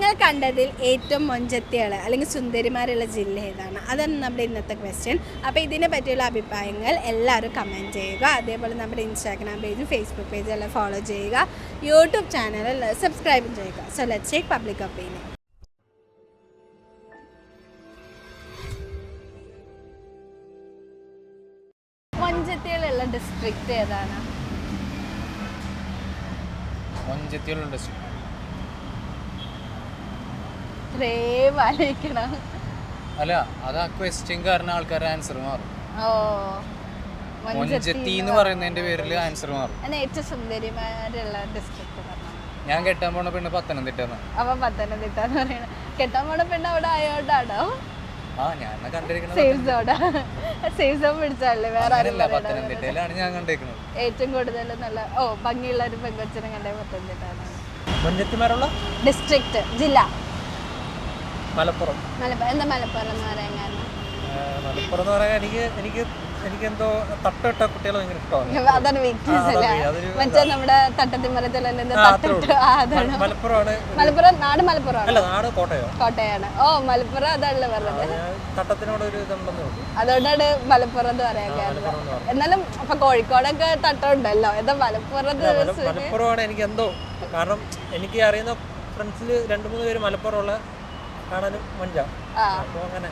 നിങ്ങൾ കണ്ടതിൽ ഏറ്റവും മൊഞ്ചത്തികൾ അല്ലെങ്കിൽ സുന്ദരിമാരുള്ള ജില്ല ഏതാണ്? അതാണ് നമ്മുടെ ഇന്നത്തെ ക്വസ്റ്റ്യൻ. അപ്പോൾ ഇതിനെ പറ്റിയുള്ള അഭിപ്രായങ്ങൾ എല്ലാവരും കമൻറ്റ് ചെയ്യുക. അതേപോലെ നമ്മുടെ ഇൻസ്റ്റാഗ്രാം പേജും ഫേസ്ബുക്ക് പേജും എല്ലാം ഫോളോ ചെയ്യുക. യൂട്യൂബ് ചാനൽ സബ്സ്ക്രൈബ് ചെയ്യുക. So let's take public opinion. മൊഞ്ചത്തികളുള്ള ഡിസ്ട്രിക്റ്റ് ഏതാണ്? മൊഞ്ചത്തിയുള്ള ഡിസ്ട്രിക്റ്റ് അല്ല, അത് ആ ക്വസ്റ്റ്യൻ കാരണം ആൾക്കാരുടെ ആൻസർ മാറും. മൊഞ്ചത്തി എന്ന് പറയുന്നതിന്റെ പേരിൽ ആൻസർ മാറും. ഏറ്റവും സുന്ദരിമാരുള്ള ഡിസ്ട്രിക്റ്റ് ഞാൻ കെട്ടാൻ പോണ പെണ്ണ് പത്തനംതിട്ട. അപ്പൊ പത്തനംതിട്ട എന്ന് പറയണ കെട്ടാൻ പോണ പെണ്ണ് അവിടെ ആയോണ്ടാണോ? ഞാൻ കണ്ടിരിക്കുന്നത് സേഫ് സോൺ പിടിച്ചാലേ വേറെ പത്തനംതിട്ടയിലാണ് ഞാൻ കണ്ടിരിക്കുന്നത്. ഏറ്റവും കൂടുതൽ നല്ല ഭംഗിയുള്ള ഒരു പെൺകൊച്ചിനെ കണ്ടേ പത്തനംതിട്ട. മൊഞ്ചത്തിമാരുള്ള ഡിസ്ട്രിക്റ്റ് ജില്ല മലപ്പുറം. എന്താ മലപ്പുറം എന്ന് പറയാൻ കാരണം? മലപ്പുറം എന്ന് പറയാൻ എനിക്കെന്തോ തട്ടിട്ട കുട്ടികളെ ഭയങ്കര ഇഷ്ടമാണ്. അതാണ് വീക്ക്നെസ് അല്ലേ? മറ്റേ നമ്മുടെ തട്ടത്തിമരത്തിലല്ലേ മലപ്പുറമാണ്. മലപ്പുറം നാട് മലപ്പുറം അല്ല, നാട് കോട്ടയാണ്. മലപ്പുറം അതാണല്ലോ പറഞ്ഞത്. തട്ടത്തിനോട് ഒരു ഇതുണ്ടെന്ന് അതുകൊണ്ടാണ് മലപ്പുറം എന്ന് പറയാൻ കാരണം. എന്നാലും ഇപ്പൊ കോഴിക്കോടൊക്കെ തട്ടമുണ്ടല്ലോ. എന്താ മലപ്പുറമാണ് എനിക്ക് എന്തോ കാരണം. എനിക്ക് അറിയുന്ന ഫ്രണ്ട്സിൽ 2-3 പേര് മലപ്പുറമുള്ള കാണാനും മഞ്ച. അപ്പോൾ അങ്ങനെ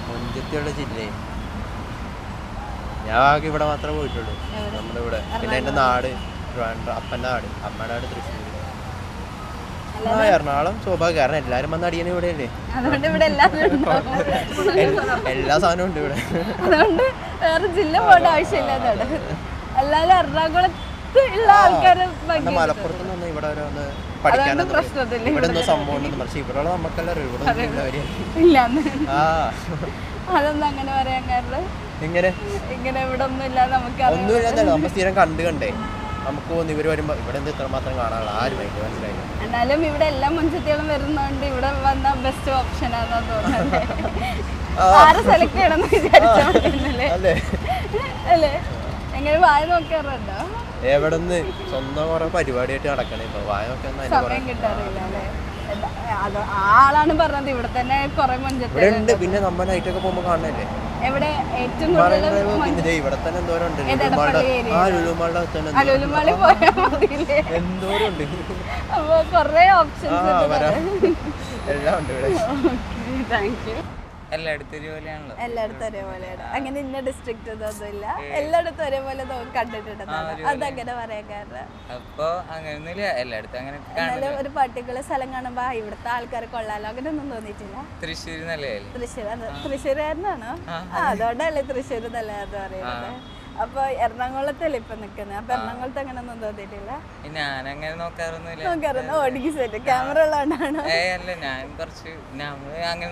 മൊഞ്ചത്തിയുള്ള ജില്ലയെ ഞാൻ ആകെ ഇവിടെ മാത്രമേ പോയിട്ടുള്ളൂ, നമ്മുടെ ഇവിടെ. പിന്നെ എൻ്റെ നാട് അപ്പൻ്റെ നാട്, അമ്മയുടെ നാട് തൃശ്ശൂർ. എറണാകുളം സ്വാഭാവികം, കാരണം എല്ലാവരും വന്ന് അടിയണ ഇവിടെയല്ലേ. എല്ലാ സാധനവും ഉണ്ട് ഇവിടെ. അതുകൊണ്ട് വേറെ ജില്ല പോകേണ്ട ആവശ്യമില്ല. അല്ലാതെ എറണാകുളത്ത് മലപ്പുറത്തുനിന്ന് ഇവിടെ വന്ന് പഠിക്കാനൊന്നും ഇവിടെ ഒന്നും സംഭവം ഉണ്ടെന്ന്. പക്ഷെ ഇവിടെ നമുക്കെല്ലാം അതൊന്നും അങ്ങനെ പറയാൻ കാരണം ഇങ്ങനെ ഇവിടെ ഒന്നുമില്ലാതെ ഒന്നുമില്ലാന്നല്ല, നമ്മൾ സ്ഥിരം കണ്ടേ നമുക്ക് തോന്നി ഇവര് വരുമ്പോ ഇവിടെ എന്ത് ഇത്രമാത്രം കാണാനുള്ള ആരും മനസ്സിലായില്ല. എന്നാലും ഇവിടെ എല്ലാ മുൻചത്തികളും വരുന്നോണ്ട് ഇവിടെ വന്ന ബെസ്റ്റ് ഓപ്ഷൻ ആണെന്ന് തോന്നുന്നത്. ആരെ സെലക്ട് ചെയ്യണമെന്ന് വിചാരിച്ചല്ലേ അല്ലേ? എങ്ങനെ വായ നോക്കാറുണ്ടോ? എവിടെന്ന് സ്വന്തം കുറെ പരിപാടിയായിട്ട് നടക്കണേ. ഇപ്പൊ വായ സമയം കിട്ടാറില്ല അല്ലേ? ആളാണ് പറഞ്ഞത് ഇവിടെ തന്നെ കുറെ മുൻചത്തി. പിന്നെ നമ്മൾ നൈറ്റൊക്കെ പോകുമ്പോ കാണണല്ലേ എവിടെ ഏറ്റവും കൂടുതൽ ഇവിടെ തന്നെ എന്തോരം ഉണ്ട്. എന്തോരം ഉണ്ട്. അപ്പൊ കൊറേ ഓപ്ഷൻസ് എല്ലാം ഉണ്ട് ഇവിടെ. Thank you. എല്ലായിടത്തും ഒരേപോലെയാണ്. അങ്ങനെ ഇന്ന ഡിസ്ട്രിക്റ്റ് ഒന്നുമില്ല, എല്ലായിടത്തും ഒരേപോലെ കണ്ടിട്ടുണ്ടെന്നാണ്. അതങ്ങനെ പറയാൻ കാരണം എന്നാലും ഒരു പർട്ടിക്കുലർ സ്ഥലം കാണുമ്പോ ഇവിടുത്തെ ആൾക്കാരെ കൊള്ളാലോ അങ്ങനെ ഒന്നും തോന്നിയിട്ടില്ല. തൃശ്ശൂരുകാരനാണോ? അതുകൊണ്ടല്ലേ തൃശ്ശൂർ നല്ലതെന്ന് പറയുന്നത്. അപ്പൊ എറണാകുളത്തല്ലേ ഇപ്പൊ നിക്കുന്നത്? അപ്പൊ എറണാകുളത്ത് അങ്ങനെ ഒന്നും തോന്നിയിട്ടില്ല. ഞാനങ്ങനെ നോക്കാറൊന്നുമില്ല. ക്യാമറ ഉള്ളതുകൊണ്ടാണോ?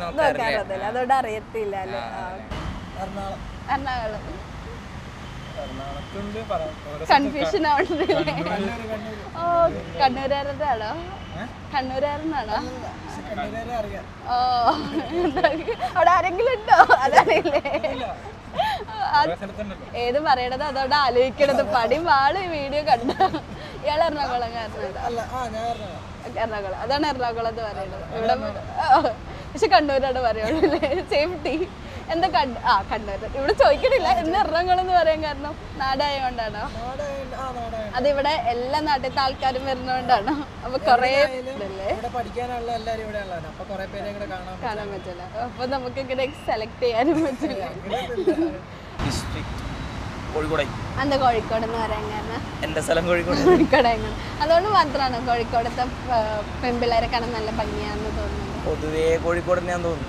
നോക്കാറൊന്നുമില്ല, അതുകൊണ്ട് അറിയത്തില്ല അല്ലേ? എറണാകുളം കൺഫ്യൂഷൻ ആവണ്ടല്ലേ? കണ്ണൂരാരനാണോ? കണ്ണൂരാരനാണോ? അവിടെ ആരെങ്കിലും ഉണ്ടോ? അതറിയില്ലേ? ഏത് പറയണത് അതുകൊണ്ട് ആലോചിക്കണത്. പടി വാള് വീഡിയോ കണ്ട ഇയാൾ എറണാകുളംകാരനാണ്. എറണാകുളം, അതാണ് എറണാകുളം എന്ന് പറയുന്നത്. ഇവിടെ പക്ഷെ കണ്ണൂരാണ് പറയുള്ളൂ. സേഫ്റ്റി എന്താ കണ്ണൂർ ഇവിടെ ചോദിക്കണില്ല. എന്ന് എറണാകുളം എന്ന് പറയാൻ കാരണം നാടായോണ്ടാണോ? അതിവിടെ എല്ലാ നാട്ടിലത്തെ ആൾക്കാരും വരുന്നോണ്ടാണോ? അപ്പൊ കൊറേ കാണാൻ പറ്റില്ല. അപ്പൊ നമുക്ക് ഇങ്ങനെ സെലക്ട് ചെയ്യാനും പറ്റില്ല. എന്താ കോഴിക്കോട് എന്ന് പറയാൻ കാരണം? എന്റെ സ്ഥലം കോഴിക്കോട്. അതുകൊണ്ട് മാത്രമാണോ കോഴിക്കോടത്തെ പെൺപിള്ളേരെ കാണാൻ നല്ല ഭംഗിയാന്ന് തോന്നുന്നു? പൊതുവേ കോഴിക്കോട് ഞാൻ തോന്നുന്നു.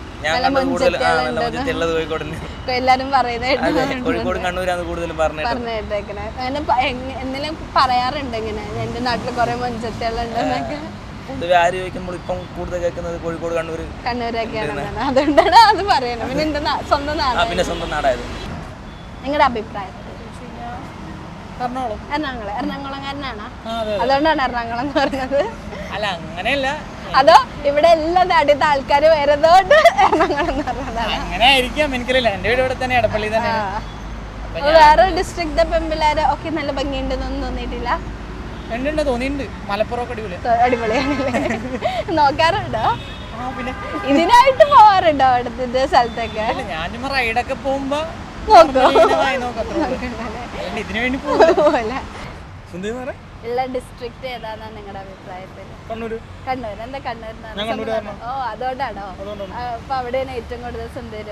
എല്ലാരും പറയുന്നത് കോഴിക്കോട് കണ്ണൂരാണ് കൂടുതലും പറഞ്ഞേക്കണേ. എന്തെങ്കിലും പറയാറുണ്ട് ഇങ്ങനെ എന്റെ നാട്ടില് കൊറേ മൊഞ്ചത്തികളുണ്ടെന്നൊക്കെ? പൊതുവെ ആര് ചോദിക്കുമ്പോൾ ഇപ്പം കൂടുതൽ കേൾക്കുന്നത് കോഴിക്കോട് കണ്ണൂരൊക്കെയാണ്. അതുകൊണ്ടാണ് അത് പറയണത്. പിന്നെ എന്റെ സ്വന്തം നാട്, പിന്നെ സ്വന്തം നാടായത്. നിങ്ങളുടെ അഭിപ്രായം? എറണാകുളംകാരനാണോ? അതുകൊണ്ടാണ് എറണാകുളം എന്ന് പറഞ്ഞത്? അല്ല, അങ്ങനെയല്ല. അതോ ഇവിടെ എല്ലാ നാട്ടിലത്തെ ആൾക്കാര് വരുന്നതുകൊണ്ട് എറണാകുളം എന്ന് പറഞ്ഞതാണ്? അങ്ങനെ ആയിരിക്കാം, എനിക്കറിയില്ല. എന്റെ വീട് ഇവിടെ തന്നെ, എടപ്പള്ളി തന്നെ. വേറെ ഡിസ്ട്രിക്റ്റിലെ പെൺപിള്ളേരെ ഒക്കെ നല്ല ഭംഗിയുണ്ടെന്നൊന്നും തോന്നിയിട്ടില്ല? ഉണ്ട് തോന്നിയിട്ടുണ്ട്. മലപ്പുറമൊക്കെ അടിപൊളിയാണ്. അടിപൊളിയാണല്ലേ? നോക്കാറുണ്ടോ? പിന്നെ ഇതിനായിട്ട് പോവാറുണ്ടോ അടുത്ത സ്ഥലത്തൊക്കെ? ഞാനും റൈഡൊക്കെ പോകുമ്പോ നോക്കോ? ഇതിനു വേണ്ടി പോകും. ഉള്ള ഡിസ്ട്രിക്ട് ഏതാണെന്നാണ് നിങ്ങളുടെ അഭിപ്രായത്തിൽ? കണ്ണൂർ. കണ്ണൂർ. എന്താ കണ്ണൂരിനാണ്? ഓ അതുകൊണ്ടാണോ? അപ്പൊ അവിടെയാണ് ഏറ്റവും കൂടുതൽ സുന്ദരി?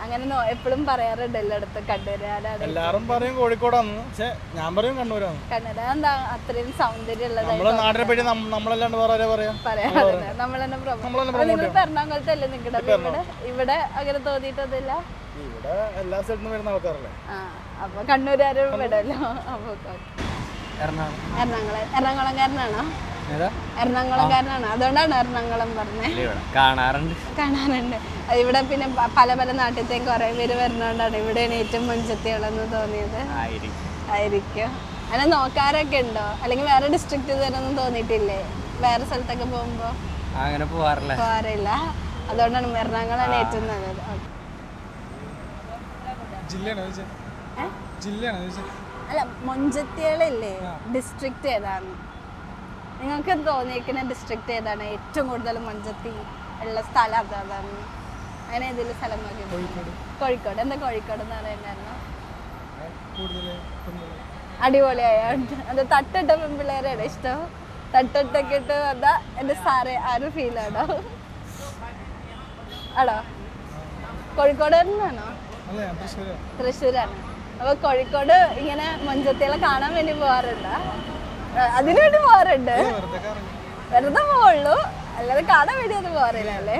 അങ്ങനെ എപ്പോഴും പറയാറുണ്ട് എല്ലായിടത്തും കണ്ണൂര്. എല്ലാരും പറയും കോഴിക്കോടാണ്, പക്ഷെ ഞാൻ പറയും കണ്ണൂരാണ്. കണ്ണൂർ എന്താ അത്രയും സൗന്ദര്യം നമ്മളെ നാടിനെ പറ്റി നമ്മളല്ലാണ്ട് വേറെ പറയാറുണ്ട്. നമ്മൾ എറണാകുളത്തല്ലേ നിങ്ങളുടെ വീട്? ഇവിടെ അങ്ങനെ തോന്നിയിട്ടൊന്നുമില്ല? ഇവിടെ എല്ലാ സ്ഥലത്തും വരുന്ന ആൾക്കാരല്ലേ. അപ്പൊ കണ്ണൂരുകാരും വിടല്ലോ. അപ്പൊ എറണാകുളംകാരനാണോ? എറണാകുളംകാരനാണോ? അതുകൊണ്ടാണ് എറണാകുളം പറഞ്ഞത്. കാണാറുണ്ട്. ഇവിടെ പിന്നെ പല പല നാട്ടിലത്തേക്കും കുറെ പേര് വരുന്നോണ്ടാണ് ഇവിടെയാണ് ഏറ്റവും മുൻചെത്തിയുള്ളതെന്ന് തോന്നിയത് ആയിരിക്കും. അങ്ങനെ നോക്കാറൊക്കെ ഉണ്ടോ? അല്ലെങ്കിൽ വേറെ ഡിസ്ട്രിക്ട് വരെയൊന്നും തോന്നിയിട്ടില്ലേ? വേറെ സ്ഥലത്തൊക്കെ പോകുമ്പോ അങ്ങനെ പോവാറില്ല. അതുകൊണ്ടാണ് എറണാകുളമാണ് ഏറ്റവും നല്ലത്. അല്ല, മൊഞ്ചത്തികളില്ലേ ഡിസ്ട്രിക്ട് ഏതാണ് നിങ്ങൾക്ക് തോന്നിയിരിക്കുന്ന? ഡിസ്ട്രിക്ട് ഏതാണ് ഏറ്റവും കൂടുതൽ മൊഞ്ചത്തി ഉള്ള സ്ഥലം? അതാണ് അങ്ങനെ ഏതെങ്കിലും സ്ഥലം നോക്കി? കോഴിക്കോട്. എന്താ കോഴിക്കോട് എന്ന് പറയാൻ കാരണം? അടിപൊളിയായ അത് തട്ടിട്ട പെൺപിള്ളേരാണ് ഇഷ്ടം? തട്ടിട്ടൊക്കെ ഇട്ട് വന്നാ എന്റെ സാറേ ആരും ഫീൽ ആണോ? കോഴിക്കോട് തന്നെയാണോ? തൃശ്ശൂരാണ്. അപ്പൊ കോഴിക്കോട് ഇങ്ങനെ മൊഞ്ചത്തികളെ കാണാൻ വേണ്ടി പോവാറുണ്ടോ? അതിനുവേണ്ടി പോവാറുണ്ട്? വെറുതെ പോവുള്ളൂ, അല്ലാതെ കാണാൻ വേണ്ടി ഒന്നും പോവാറില്ല അല്ലേ?